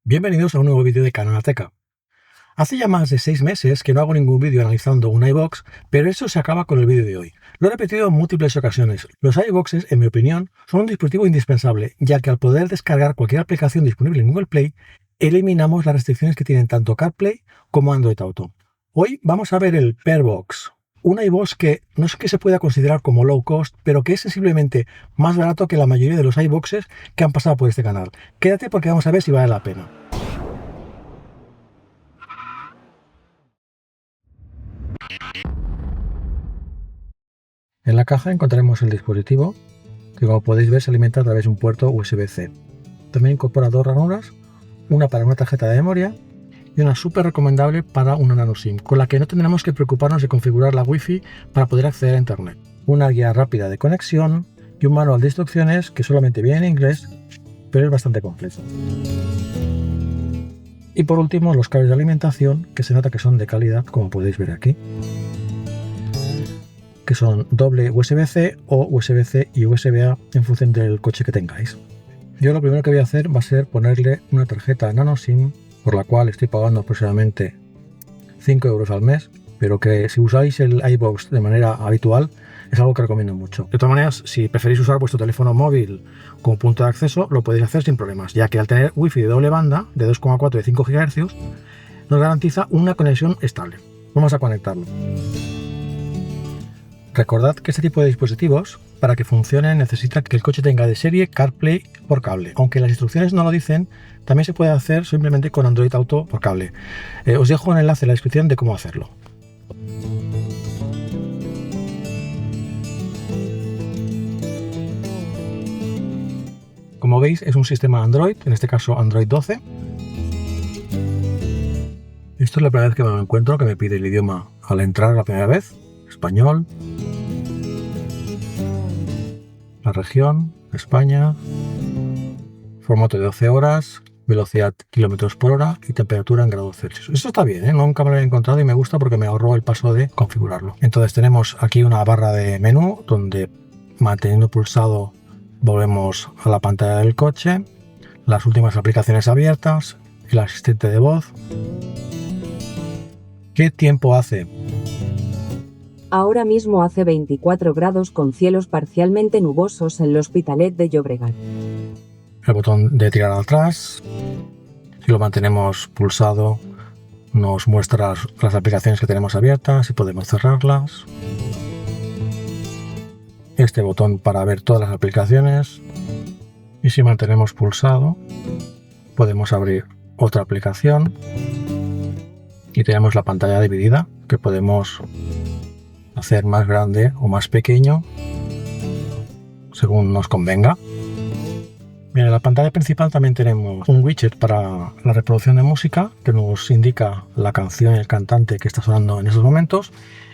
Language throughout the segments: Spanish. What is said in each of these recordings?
Bienvenidos a un nuevo vídeo de Canalateca. Hace ya más de 6 meses que no hago ningún vídeo analizando un iVoox, pero eso se acaba con el vídeo de hoy. Lo he repetido en múltiples ocasiones. Los iVooxes, en mi opinión, son un dispositivo indispensable, ya que al poder descargar cualquier aplicación disponible en Google Play, eliminamos las restricciones que tienen tanto CarPlay como Android Auto. Hoy vamos a ver el Pearbox, un iVoox que no es que se pueda considerar como low cost, pero que es sensiblemente más barato que la mayoría de los iVooxes que han pasado por este canal. Quédate porque vamos a ver si vale la pena. En la caja encontraremos el dispositivo, que como podéis ver se alimenta a través de un puerto USB-C. También incorpora dos ranuras, una para una tarjeta de memoria y una súper recomendable para una nano SIM, con la que no tendremos que preocuparnos de configurar la Wi-Fi para poder acceder a Internet. Una guía rápida de conexión y un manual de instrucciones que solamente viene en inglés, pero es bastante completo. Y por último los cables de alimentación, que se nota que son de calidad, como podéis ver aquí, que son doble USB-C o USB-C y USB-A en función del coche que tengáis. Yo lo primero que voy a hacer va a ser ponerle una tarjeta nano SIM, por la cual estoy pagando aproximadamente 5 euros al mes, pero que si usáis el iVoox de manera habitual es algo que recomiendo mucho. De todas maneras, si preferís usar vuestro teléfono móvil como punto de acceso, lo podéis hacer sin problemas, ya que al tener Wi-Fi de doble banda de 2,4 y 5 GHz nos garantiza una conexión estable. Vamos a conectarlo. Recordad que este tipo de dispositivos, para que funcionen, necesita que el coche tenga de serie CarPlay por cable. Aunque las instrucciones no lo dicen, también se puede hacer simplemente con Android Auto por cable. Os dejo un enlace en la descripción de cómo hacerlo. Como veis, es un sistema Android, en este caso Android 12. Esto es la primera vez que me lo encuentro, que me pide el idioma al entrar la primera vez. Español, la región, España, formato de 12 horas, velocidad kilómetros por hora y temperatura en grados Celsius. Esto está bien, nunca me lo he encontrado y me gusta porque me ahorró el paso de configurarlo. Entonces tenemos aquí una barra de menú donde manteniendo pulsado volvemos a la pantalla del coche, las últimas aplicaciones abiertas, el asistente de voz. ¿Qué tiempo hace? Ahora mismo hace 24 grados con cielos parcialmente nubosos en l'Hospitalet de Llobregat. El botón de tirar atrás, si lo mantenemos pulsado, nos muestra las aplicaciones que tenemos abiertas y podemos cerrarlas. Este botón para ver todas las aplicaciones. Y si mantenemos pulsado, podemos abrir otra aplicación. Y tenemos la pantalla dividida, que podemos hacer más grande o más pequeño según nos convenga. Bien, en la pantalla principal también tenemos un widget para la reproducción de música que nos indica la canción y el cantante que está sonando en esos momentos,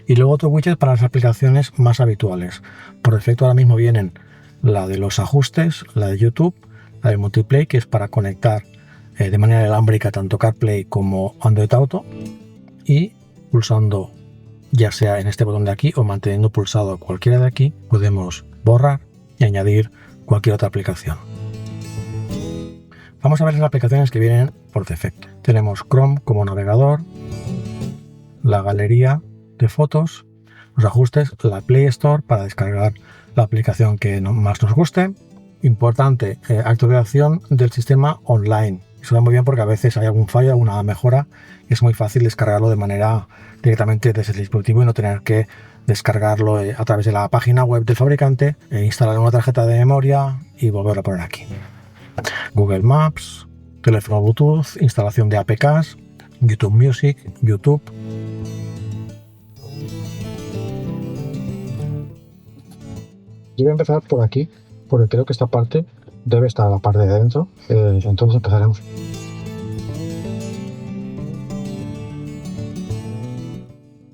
y luego otro widget para las aplicaciones más habituales. Por defecto ahora mismo vienen la de los ajustes, la de YouTube, la de Multiplay, que es para conectar de manera inalámbrica tanto CarPlay como Android Auto, y pulsando ya sea en este botón de aquí o manteniendo pulsado cualquiera de aquí, podemos borrar y añadir cualquier otra aplicación. Vamos a ver las aplicaciones que vienen por defecto. Tenemos Chrome como navegador, la galería de fotos, los ajustes, la Play Store para descargar la aplicación que más nos guste. Importante, actualización del sistema online. Eso va muy bien porque a veces hay algún fallo, alguna mejora, y es muy fácil descargarlo de manera directamente desde el dispositivo y no tener que descargarlo a través de la página web del fabricante, instalar una tarjeta de memoria y volverlo a poner aquí. Google Maps, teléfono Bluetooth, instalación de APKs, YouTube Music, YouTube. Yo voy a empezar por aquí, porque creo que esta parte debe estar a la parte de adentro, entonces empezaremos.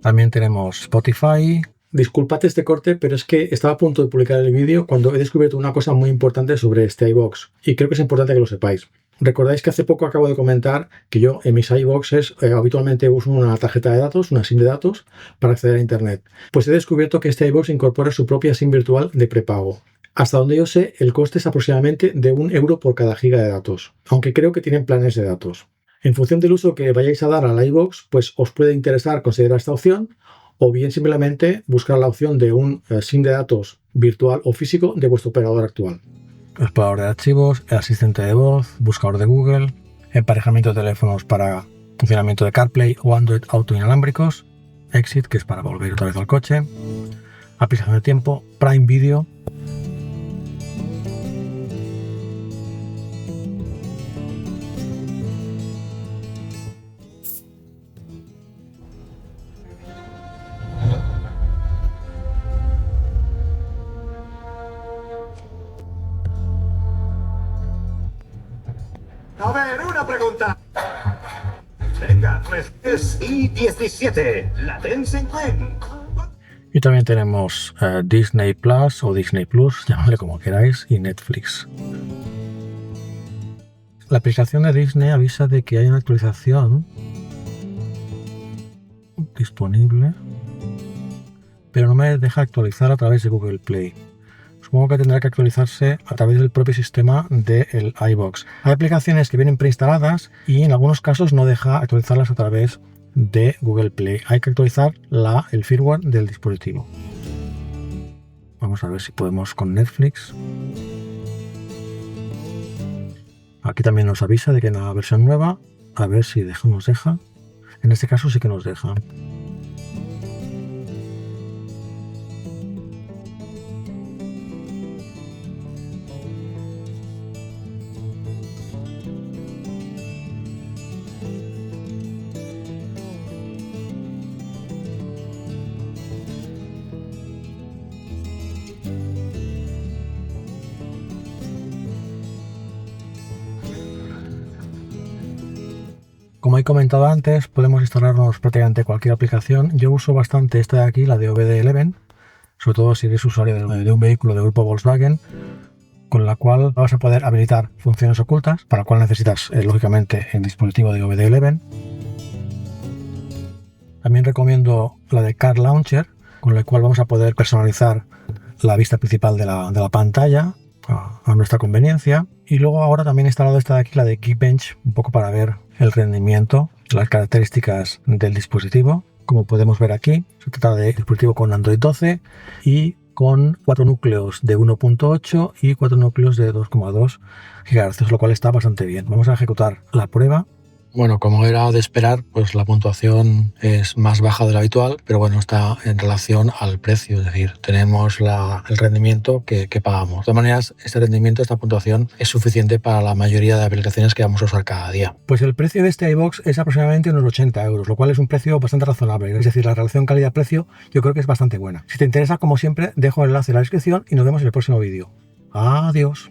También tenemos Spotify. Disculpad este corte, pero es que estaba a punto de publicar el vídeo cuando he descubierto una cosa muy importante sobre este iVoox, y creo que es importante que lo sepáis. Recordáis que hace poco acabo de comentar que yo en mis iVooxes habitualmente uso una tarjeta de datos, una SIM de datos, para acceder a Internet. Pues he descubierto que este iVoox incorpora su propia SIM virtual de prepago. Hasta donde yo sé, el coste es aproximadamente de 1 euro por cada giga de datos, aunque creo que tienen planes de datos. En función del uso que vayáis a dar a la iVoox, pues os puede interesar considerar esta opción, o bien simplemente buscar la opción de un SIM de datos virtual o físico de vuestro operador actual. Explorador de archivos, el asistente de voz, buscador de Google, emparejamiento de teléfonos para funcionamiento de CarPlay o Android Auto inalámbricos, Exit, que es para volver otra vez al coche, aplicación de tiempo, Prime Video. A ver, una pregunta. Venga, pues es I-17, la Tencent Wen. Y también tenemos Disney Plus o Disney Plus, llamadle como queráis, y Netflix. La aplicación de Disney avisa de que hay una actualización disponible, pero no me deja actualizar a través de Google Play. Supongo que tendrá que actualizarse a través del propio sistema del iVoox. Hay aplicaciones que vienen preinstaladas y en algunos casos no deja actualizarlas a través de Google Play. Hay que actualizar el firmware del dispositivo. Vamos a ver si podemos con Netflix. Aquí también nos avisa de que hay una versión nueva. A ver si nos deja. En este caso sí que nos deja. Como he comentado antes, podemos instalarnos prácticamente cualquier aplicación. Yo uso bastante esta de aquí, la de OBD11, sobre todo si eres usuario de un vehículo de grupo Volkswagen, con la cual vas a poder habilitar funciones ocultas, para lo cual necesitas, lógicamente, el dispositivo de OBD11. También recomiendo la de Car Launcher, con la cual vamos a poder personalizar la vista principal de la pantalla a nuestra conveniencia. Y luego ahora también he instalado esta de aquí, la de Geekbench, un poco para ver el rendimiento, las características del dispositivo. Como podemos ver aquí, se trata de dispositivo con Android 12 y con 4 núcleos de 1.8 y 4 núcleos de 2,2 GHz, lo cual está bastante bien. Vamos a ejecutar la prueba. Bueno, como era de esperar, pues la puntuación es más baja de lo habitual, pero bueno, está en relación al precio, es decir, tenemos el rendimiento que pagamos. De todas maneras, este rendimiento, esta puntuación es suficiente para la mayoría de aplicaciones que vamos a usar cada día. Pues el precio de este iVoox es aproximadamente unos 80 euros, lo cual es un precio bastante razonable, es decir, la relación calidad-precio yo creo que es bastante buena. Si te interesa, como siempre, dejo el enlace en la descripción y nos vemos en el próximo vídeo. Adiós.